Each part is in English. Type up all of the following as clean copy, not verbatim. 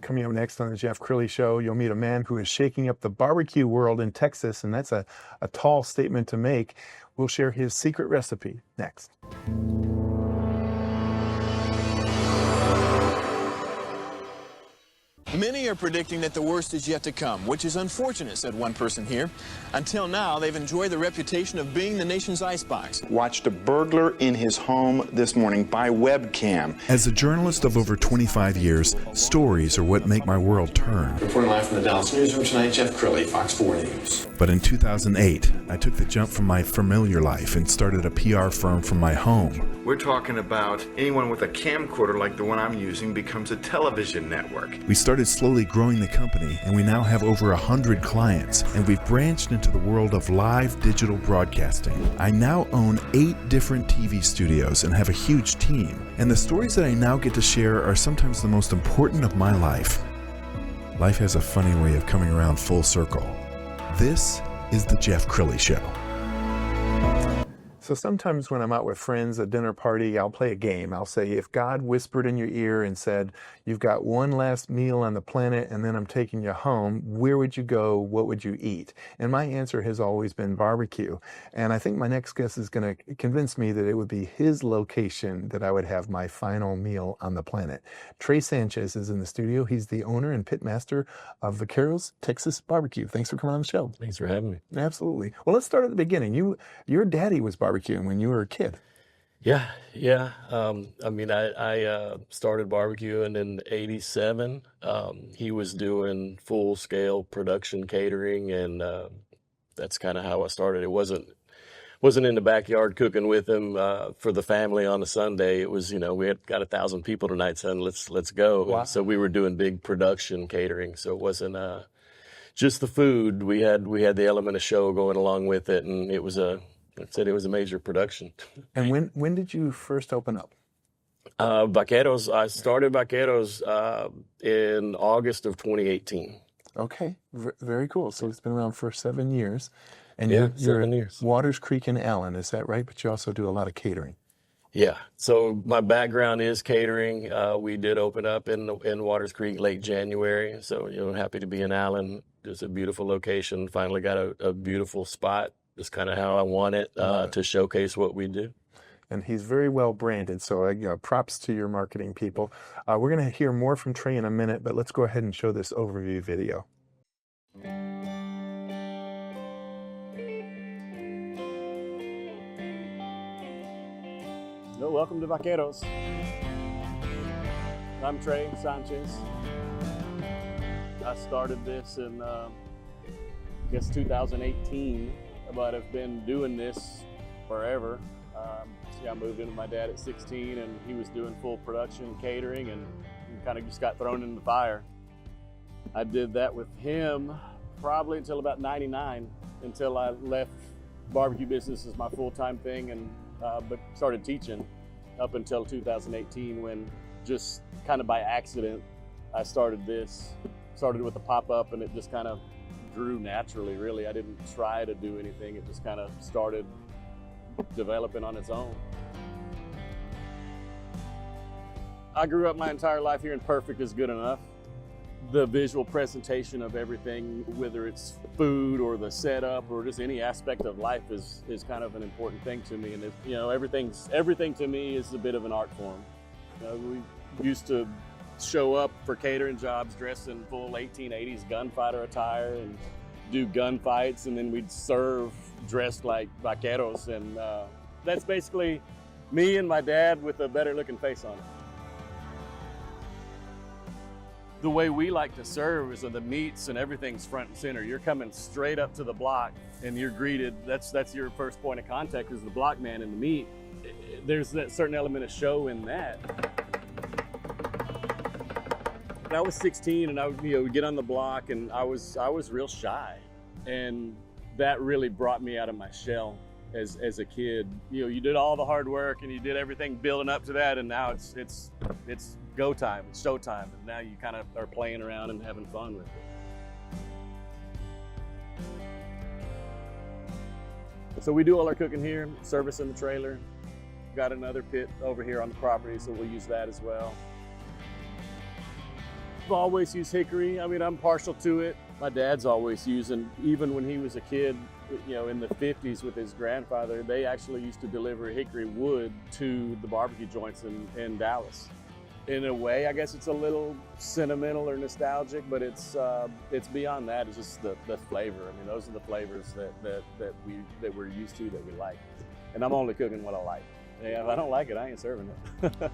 Coming up next on the Jeff Crilley Show, you'll meet a man who is shaking up the barbecue world in Texas, and that's a tall statement to make. We'll share his secret recipe next. Many are predicting that the worst is yet to come, which is unfortunate, said one person here. Until now, they've enjoyed the reputation of being the nation's icebox. Watched a burglar in his home this morning by webcam. As a journalist of over 25 years, stories are what make my world turn. Reporting live from the Dallas newsroom tonight, Jeff Crilley, Fox 4 News. But in 2008, I took the jump from my familiar life and started a PR firm from my home. We're talking about anyone with a camcorder like the one I'm using becomes a television network. We started slowly growing the company, and we now have over 100 clients, and we've branched into the world of live digital broadcasting. I now own 8 different TV studios and have a huge team, and the stories that I now get to share are sometimes the most important of my life. Life has a funny way of coming around full circle. This is the Jeff Crilley Show. So sometimes when I'm out with friends, a dinner party, I'll play a game. I'll say, if God whispered in your ear and said, you've got one last meal on the planet and then I'm taking you home, where would you go? What would you eat? And my answer has always been barbecue. And I think my next guest is going to convince me that it would be his location that I would have my final meal on the planet. Trey Sanchez is in the studio. He's the owner and pitmaster of Vaqueros Texas BBQ. Thanks for coming on the show. Thanks for having me. Absolutely. Well, let's start at the beginning. Your daddy was barbecuing when you were a kid. Yeah. I mean, I started barbecuing in '87. He was doing full-scale production catering, and that's kind of how I started. It wasn't in the backyard cooking with him for the family on a Sunday. It was, we had got 1,000 people tonight, son. Let's go. Wow. And so we were doing big production catering. So it wasn't just the food. We had the element of show going along with it, and it was a major production. And when did you first open up? Vaqueros, I started Vaqueros in August of 2018. Okay, very cool. So it's been around for 7 years. And Yeah, you're 7 at years. Waters Creek in Allen, is that right? But you also do a lot of catering. Yeah, so my background is catering. We did open up in Waters Creek late January. So, happy to be in Allen. It's a beautiful location. Finally got a beautiful spot. Just kind of how I want it to showcase what we do. And he's very well branded, so props to your marketing people. We're going to hear more from Trey in a minute, but let's go ahead and show this overview video. Well, welcome to Vaqueros. I'm Trey Sanchez. I started this in, 2018, but I've been doing this forever. I moved in with my dad at 16, and he was doing full production catering, and kind of just got thrown in the fire. I did that with him probably until about 99, until I left barbecue business as my full-time thing, and but started teaching up until 2018, when just kind of by accident I started this. Started with a pop-up, and it just kind of grew naturally, really. I didn't try to do anything. It just kind of started developing on its own. I grew up my entire life hearing perfect is good enough. The visual presentation of everything, whether it's food or the setup or just any aspect of life, is kind of an important thing to me. And everything to me is a bit of an art form. We used to show up for catering jobs dressed in full 1880s gunfighter attire and do gunfights, and then we'd serve dressed like vaqueros, and that's basically me and my dad with a better looking face on it. The way we like to serve is the meats and everything's front and center. You're coming straight up to the block and you're greeted. That's your first point of contact, is the block man and the meat. There's that certain element of show in that. I was 16, and I would get on the block, and I was real shy, and that really brought me out of my shell as a kid. You did all the hard work and you did everything building up to that, and now it's go time, it's show time, and now you kind of are playing around and having fun with it. So we do all our cooking here, service in the trailer. Got another pit over here on the property, so we'll use that as well. I've always used hickory. I mean, I'm partial to it. My dad's always using, even when he was a kid, you know, in the 50s with his grandfather, they actually used to deliver hickory wood to the barbecue joints in Dallas. In a way, I guess it's a little sentimental or nostalgic, but it's beyond that. It's just the flavor. I mean, those are the flavors that we're used to, that we like. And I'm only cooking what I like. Yeah, if I don't like it, I ain't serving it.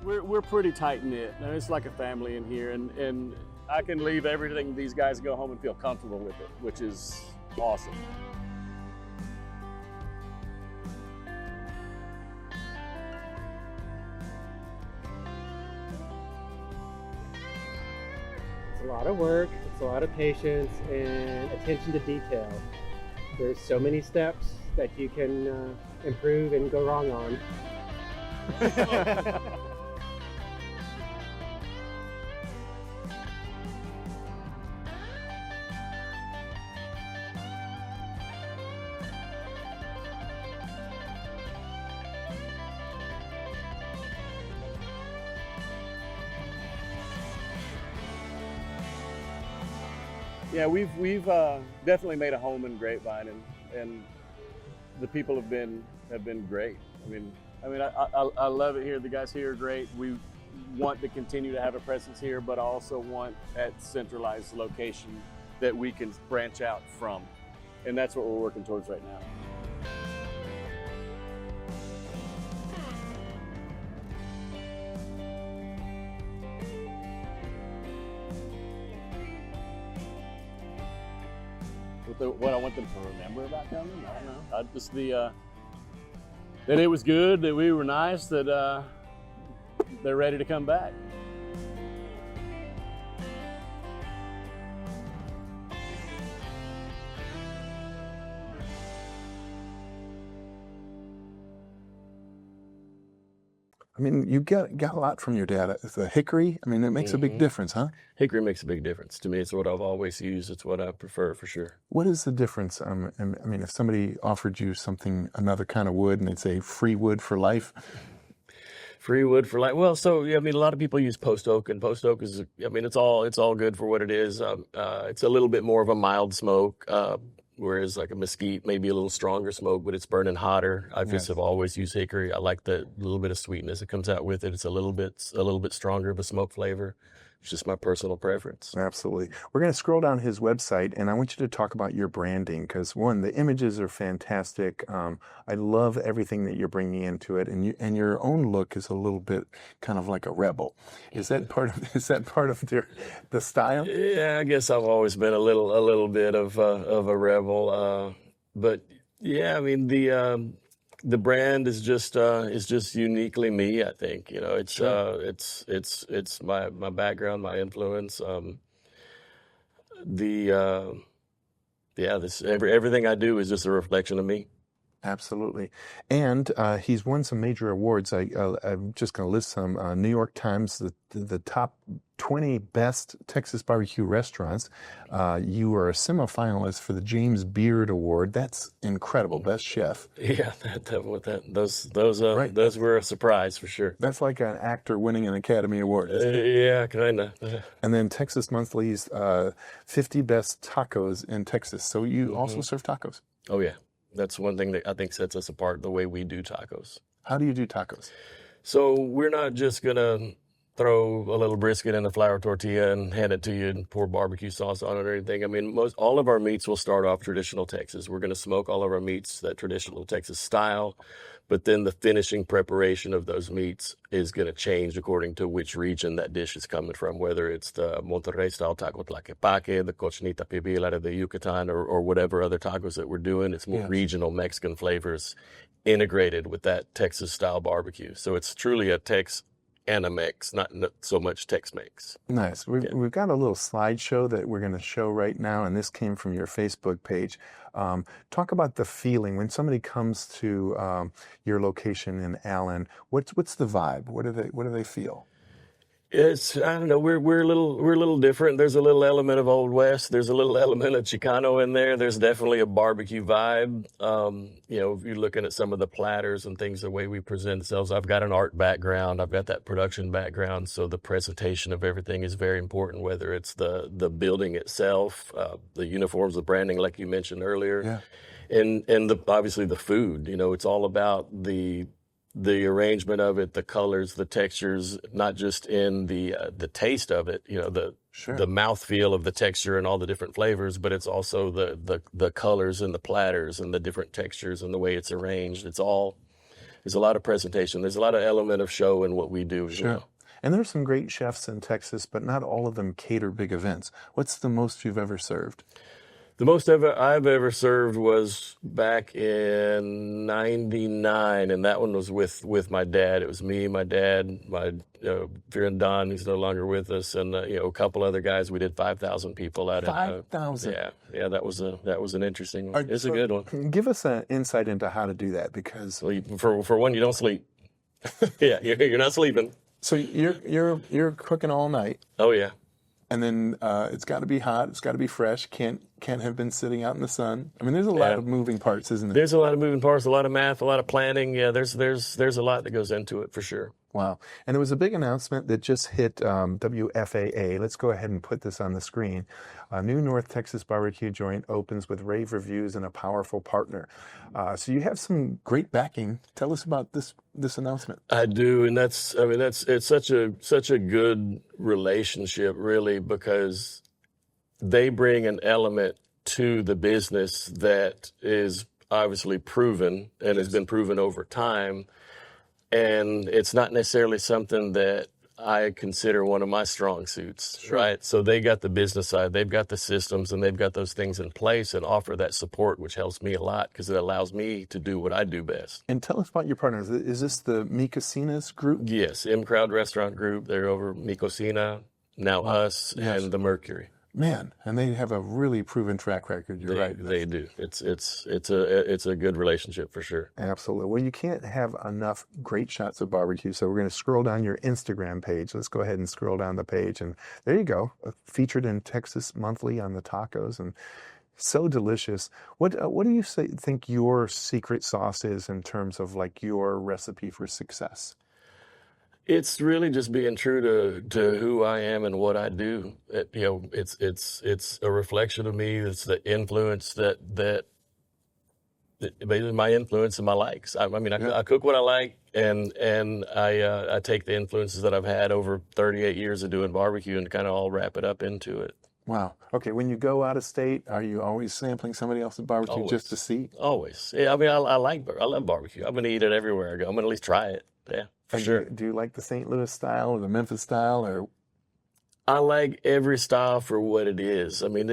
We're pretty tight-knit. It's like a family in here, and I can leave everything, these guys go home and feel comfortable with it, which is awesome. It's a lot of work, it's a lot of patience and attention to detail. There's so many steps that you can improve and go wrong on. Yeah, we've definitely made a home in Grapevine, and the people have been great. I love it here. The guys here are great. We want to continue to have a presence here, but also want at centralized location that we can branch out from, and that's what we're working towards right now. What I want them to remember about coming, I don't know. Just that it was good, that we were nice, that they're ready to come back. I mean, you got a lot from your dad. The hickory, I mean, it makes a big difference, huh? Hickory makes a big difference. To me, it's what I've always used. It's what I prefer for sure. What is the difference? I mean, if somebody offered you something, another kind of wood, and they'd say free wood for life? Free wood for life. Well, so yeah, I mean, a lot of people use post oak, and post oak is, I mean, it's all good for what it is. It's a little bit more of a mild smoke. Whereas like a mesquite may be a little stronger smoke, but it's burning hotter. I just have always used hickory. I like the little bit of sweetness that comes out with it. It's a little bit stronger of a smoke flavor. It's just my personal preference. Absolutely. We're going to scroll down his website, and I want you to talk about your branding because, one, the images are fantastic. I love everything that you're bringing into it, and your own look is a little bit kind of like a rebel. Is that part of the style? Yeah, I guess I've always been a little bit of a rebel, but yeah, I mean the brand is just uniquely me. I think it's Sure. it's my background, my influence. Everything I do is just a reflection of me. Absolutely. And he's won some major awards. I'm just going to list some. New York Times, the top 20 best Texas barbecue restaurants. You are a semifinalist for the James Beard Award. That's incredible. Best chef. Yeah, those were a surprise for sure. That's like an actor winning an Academy Award, isn't it? Yeah, kind of. And then Texas Monthly's 50 best tacos in Texas. So you also serve tacos. Oh yeah. That's one thing that I think sets us apart, the way we do tacos. How do you do tacos? So we're not just going to throw a little brisket in a flour tortilla and hand it to you and pour barbecue sauce on it or anything. I mean, all of our meats will start off traditional Texas. We're going to smoke all of our meats that traditional Texas style, but then the finishing preparation of those meats is going to change according to which region that dish is coming from, whether it's the Monterrey style taco tlaquepaque, the cochinita pibil out of the Yucatan, or whatever other tacos that we're doing. It's more regional Mexican flavors integrated with that Texas style barbecue. So it's truly a Tex and a Mex, not so much Tex-Mex. Nice. We've got a little slideshow that we're going to show right now, and this came from your Facebook page. Talk about the feeling when somebody comes to your location in Allen. What's the vibe? What do they feel? I don't know, we're a little different. There's a little element of Old West. There's a little element of Chicano in there. There's definitely a barbecue vibe. If you're looking at some of the platters and things, the way we present ourselves, I've got an art background. I've got that production background. So the presentation of everything is very important, whether it's the building itself, the uniforms, the branding, like you mentioned earlier. Yeah. And obviously the food, it's all about the arrangement of it, the colors, the textures, not just in the taste of it, the mouthfeel of the texture and all the different flavors, but it's also the colors and the platters and the different textures and the way it's arranged. There's a lot of presentation. There's a lot of element of show in what we do as well. And there's some great chefs in Texas, but not all of them cater big events. What's the most you've ever served? The most I've ever served was back in '99, and that one was with my dad. It was me, my dad, my friend Don, who's no longer with us, and a couple other guys. We did 5,000 people at it. 5,000. Yeah, that was an interesting one. It's a good one. Give us an insight into how to do that, because for one, you don't sleep. Yeah, you're not sleeping. So you're cooking all night. Oh yeah. And then it's got to be hot. It's got to be fresh. Can't have been sitting out in the sun. I mean, there's a lot of moving parts, isn't there? There's a lot of moving parts, a lot of math, a lot of planning. Yeah, there's a lot that goes into it for sure. Wow. And there was a big announcement that just hit WFAA. Let's go ahead and put this on the screen. A new North Texas barbecue joint opens with rave reviews and a powerful partner. So you have some great backing. Tell us about this announcement. I do, and it's such a good relationship, really, because they bring an element to the business that is obviously proven and has been proven over time. And it's not necessarily something that I consider one of my strong suits, right? So they got the business side, they've got the systems, and they've got those things in place and offer that support, which helps me a lot because it allows me to do what I do best. And tell us about your partners. Is this the Mi Cocinas group? Yes, M Crowd Restaurant Group. They're over Mi Cocina, now us, and the Mercury. Man, and they have a really proven track record. You're right. They do. It's a good relationship for sure. Absolutely. Well, you can't have enough great shots of barbecue, so we're going to scroll down your Instagram page. Let's go ahead and scroll down the page, and there you go. Featured in Texas Monthly on the tacos, and so delicious. What do you think your secret sauce is in terms of like your recipe for success? It's really just being true to who I am and what I do. It's a reflection of me. It's the influence that basically my influence and my likes. I cook what I like, and I take the influences that I've had over 38 years of doing barbecue and kind of all wrap it up into it. Wow. Okay. When you go out of state, are you always sampling somebody else's barbecue Always. just to see? Always. Yeah. I love barbecue. I'm gonna eat it everywhere I go. I'm gonna at least try it. Yeah. For sure. Do you like the St. Louis style or the Memphis style, or? I like every style for what it is. I mean,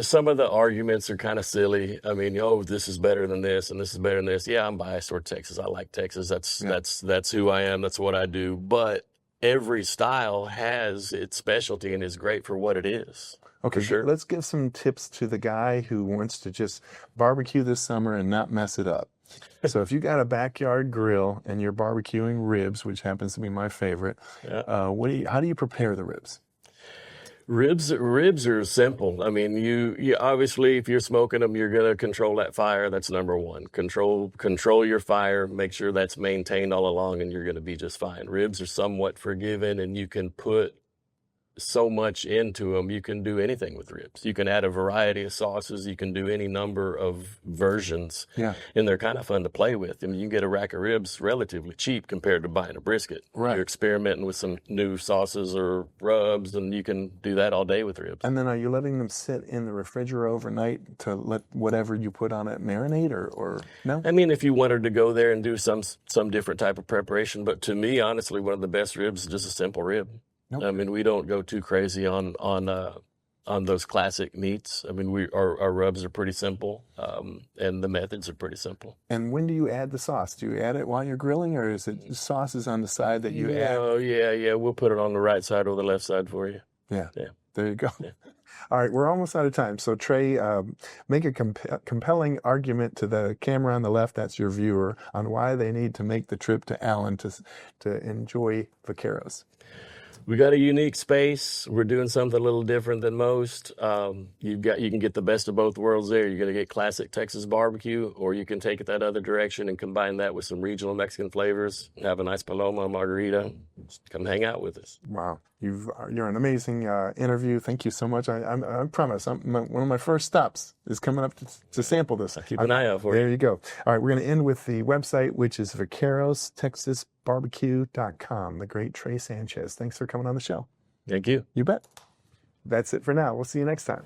some of the arguments are kind of silly. I mean, this is better than this and this is better than this. Yeah, I'm biased toward Texas. I like Texas. That's who I am. That's what I do. But every style has its specialty and is great for what it is. Okay, sure. Let's give some tips to the guy who wants to just barbecue this summer and not mess it up. So if you got a backyard grill and you're barbecuing ribs, which happens to be my favorite, how do you prepare the ribs? Ribs are simple. I mean, you obviously, if you're smoking them, you're going to control that fire. That's number one. Control your fire. Make sure that's maintained all along, and you're going to be just fine. Ribs are somewhat forgiving, and you can put so much into them. You can do anything with ribs. You can add a variety of sauces. You can do any number of versions. Yeah. And they're kind of fun to play with. I mean, you can get a rack of ribs relatively cheap compared to buying a brisket. Right. You're experimenting with some new sauces or rubs, and you can do that all day with ribs. And then are you letting them sit in the refrigerator overnight to let whatever you put on it marinate, or no? I mean, if you wanted to go there and do some different type of preparation, but to me, honestly, one of the best ribs is just a simple rib. Nope. I mean, we don't go too crazy on those classic meats. I mean, our rubs are pretty simple, and the methods are pretty simple. And when do you add the sauce? Do you add it while you're grilling, or is it sauces on the side that you add? Oh, yeah. We'll put it on the right side or the left side for you. Yeah. There you go. Yeah. All right, we're almost out of time. So, Trey, make a compelling argument to the camera on the left, that's your viewer, on why they need to make the trip to Allen to enjoy Vaqueros. We got a unique space. We're doing something a little different than most. You can get the best of both worlds there. You're going to get classic Texas barbecue, or you can take it that other direction and combine that with some regional Mexican flavors. Have a nice paloma margarita. Just come hang out with us. Wow, you're an amazing interview. Thank you so much. I promise. One of my first stops is coming up to sample this. Keep an eye out for There you. you go. All right, we're going to end with the website, which is vaquerostexasbbq.com. The great Trey Sanchez. Thanks for coming on the show. Thank you. You bet. That's it for now. We'll see you next time.